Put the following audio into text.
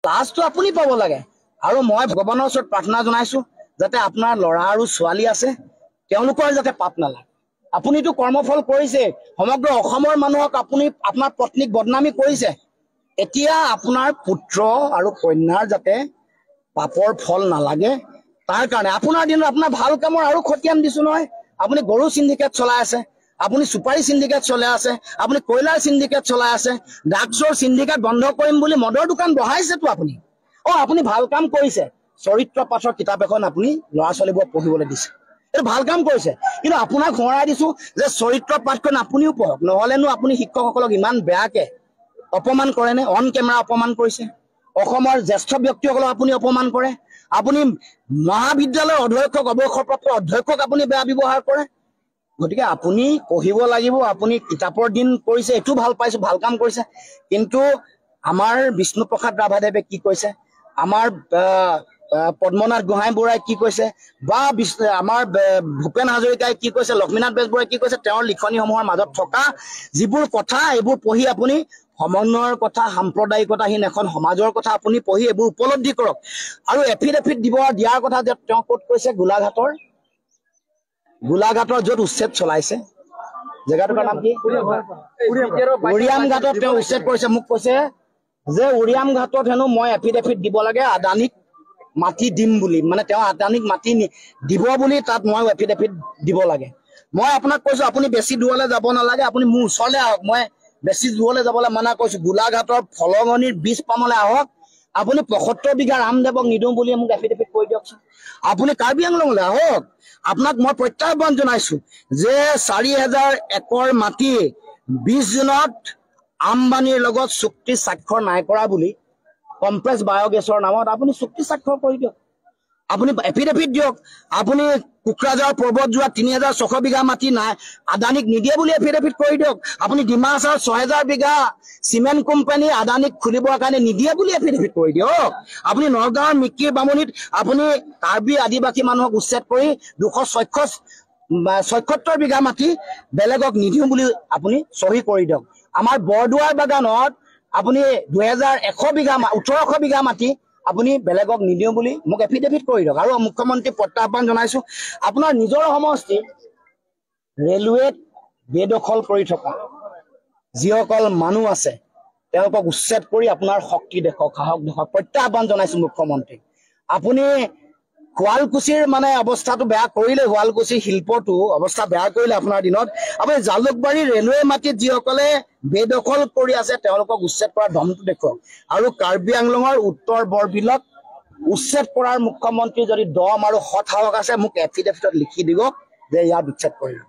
লাজটো আপুনি পাব লাগে আৰু মই ভগৱানৰ ওচৰত প্ৰাৰ্থনা জনাইছো যাতে আপোনাৰ ল'ৰা আৰু ছোৱালী আছে তেওঁলোকৰ যাতে পাপ নালাগে। আপুনিতো কৰ্মফল কৰিছে, সমগ্ৰ অসমৰ মানুহক আপুনি আপোনাৰ পত্নীক বদনামী কৰিছে। এতিয়া আপোনাৰ পুত্ৰ আৰু কন্যাৰ যাতে পাপৰ ফল নালাগে তাৰ কাৰণে আপোনাৰ দিনত আপোনাৰ ভাল কামৰ আৰু খতিয়ান দিছো নহয়। আপুনি গৰু সিন্ডিকেট চলাই আছে, আপুনি সুপাৰী সিন্ডিকেট চলাই আছে, আপুনি কয়লাৰ সিন্ডিকেট চলাই আছে, ড্ৰাগছৰ সিন্ডিকেট বন্ধ কৰিম বুলি মদৰ দোকান বহাইছেতো আপুনি। আপুনি ভাল কাম কৰিছে, চৰিত্ৰ পাঠৰ কিতাপ এখন আপুনি ল'ৰা ছোৱালীবোৰক পঢ়িবলৈ দিছে, এইটো ভাল কাম কৰিছে। কিন্তু আপোনাক সোঁৱৰাই দিছো যে চৰিত্ৰ পাঠখন আপুনিও পঢ়ক, নহলেনো আপুনি শিক্ষকসকলক ইমান বেয়াকে অপমান কৰেনে? অন কেমেৰা অপমান কৰিছে, অসমৰ জ্যেষ্ঠ ব্যক্তিসকলক আপুনি অপমান কৰে, আপুনি মহাবিদ্যালয়ৰ অধ্যক্ষক অৱসৰপ্ৰাপ্ত অধ্যক্ষক আপুনি বেয়া ব্যৱহাৰ কৰে। গতিকে আপুনি পঢ়িব লাগিব, আপুনি কিতাপৰ দিন কৰিছে, এইটো ভাল পাইছো, ভাল কাম কৰিছে। কিন্তু আমাৰ বিষ্ণুপ্ৰসাদ ৰাভাদেৱে কি কৈছে, আমাৰ পদ্মনাথ গোহাঁই বৰাই কি কৈছে, বা আমাৰ ভূপেন হাজৰিকাই কি কৈছে, লক্ষ্মীনাথ বেজবৰুৱাই কি কৈছে, তেওঁৰ লিখনিসমূহৰ মাজত থকা যিবোৰ কথা এইবোৰ পঢ়ি আপুনি সমন্বয়ৰ কথা, সাম্প্ৰদায়িকতাহীন এখন সমাজৰ কথা আপুনি পঢ়ি এইবোৰ উপলব্ধি কৰক। আৰু এফিডেভিট দিয়াৰ কথা যে তেওঁ ক'ত কৈছে, গোলাঘাটৰ য'ত উচ্ছেদ চলাইছে, জেগাটোৰ নাম কি, উৰিয়াম ঘাটত তেওঁ উচ্ছেদ কৰিছে। মোক কৈছে যে উৰিয়াম ঘাটত হেনো মই এফিডেভিট দিব লাগে আদানীক মাটি দিম বুলি, মানে তেওঁ আদানীক মাটি দিব বুলি তাত মই এফিডেভিট দিব লাগে। মই আপোনাক কৈছো আপুনি বেছি দূৰলৈ যাব নালাগে, আপুনি মোৰ ওচৰলৈ আহক, মই বেছি দূৰলৈ যাবলৈ মানা কৈছো। গোলাঘাটৰ ফলঙনিৰ বীজ পামলৈ আহক, আপুনি ৭৫ বিঘা ৰামদেৱক নিদিওঁ বুলি মোক এফিডেভিট কৰি দিয়কচোন। আপুনি কাৰ্বি আংলঙলৈ আহক, আপোনাক মই প্ৰত্যাহ্বান জনাইছো যে ৪,০০০ একৰ মাটি ২০ জুনত আম্বানীৰ লগত চুক্তি স্বাক্ষৰ নাই কৰা বুলি কমপ্লেক্স বায়'গেছৰ নামত আপুনি চুক্তি স্বাক্ষৰ কৰি দিয়ক, আপুনি এফিডেভিট দিয়ক। আপুনি কোকৰাঝাৰ পৰ্বতজোৰা ৩,৬০০ বিঘা মাটি নাই আদানীক নিদিয়ে বুলি এফিডেভিট কৰি দিয়ক। আপুনি ডিমাহাছাওৰ ৬,০০০ বিঘা চিমেণ্ট কোম্পানী আদানীক খুলিবৰ কাৰণে নিদিয়ে বুলি এফিডেভিট কৰি দিয়ক। আপুনি নগাঁৱৰ মিকিৰ বামুণীত আপুনি কাৰ্বি আদিবাসী মানুহক উচ্ছেদ কৰি ২৭৬ বিঘা মাটি বেলেগক নিদিওঁ বুলি আপুনি চহী কৰি দিয়ক। আমাৰ বৰদুৱাৰ বাগানত আপুনি ১৮০০ বিঘা মাটি আপুনি বেলেগক নিদিওঁ বুলি মোক এফিডেভিট কৰি দিয়ক। আৰু মুখ্যমন্ত্ৰী প্ৰত্যাহ্বান জনাইছো, আপোনাৰ নিজৰ সমষ্টি ৰেলৱেত বেদখল কৰি থকা যিসকল মানুহ আছে তেওঁলোকক উচ্ছেদ কৰি আপোনাৰ শক্তি দেখক, সাহস দেখক, প্ৰত্যাহ্বান জনাইছো মুখ্যমন্ত্ৰীক। আপুনি শুৱালকুছিৰ মানে অৱস্থাটো বেয়া কৰিলে, শুৱালকুছিৰ শিল্পটো অৱস্থা বেয়া কৰিলে আপোনাৰ দিনত। আপুনি জালুকবাৰী ৰেলৱে মাটিত যিসকলে বেদখল কৰি আছে তেওঁলোকক উচ্ছেদ কৰাৰ দমটো দেখুৱাওক। আৰু কাৰ্বি আংলঙৰ উত্তৰ বৰবিলক উচ্ছেদ কৰাৰ মুখ্যমন্ত্ৰী যদি দম আৰু সৎ সাহস আছে মোক এফিডেভিটত লিখি দিব যে ইয়াত উচ্ছেদ কৰিব।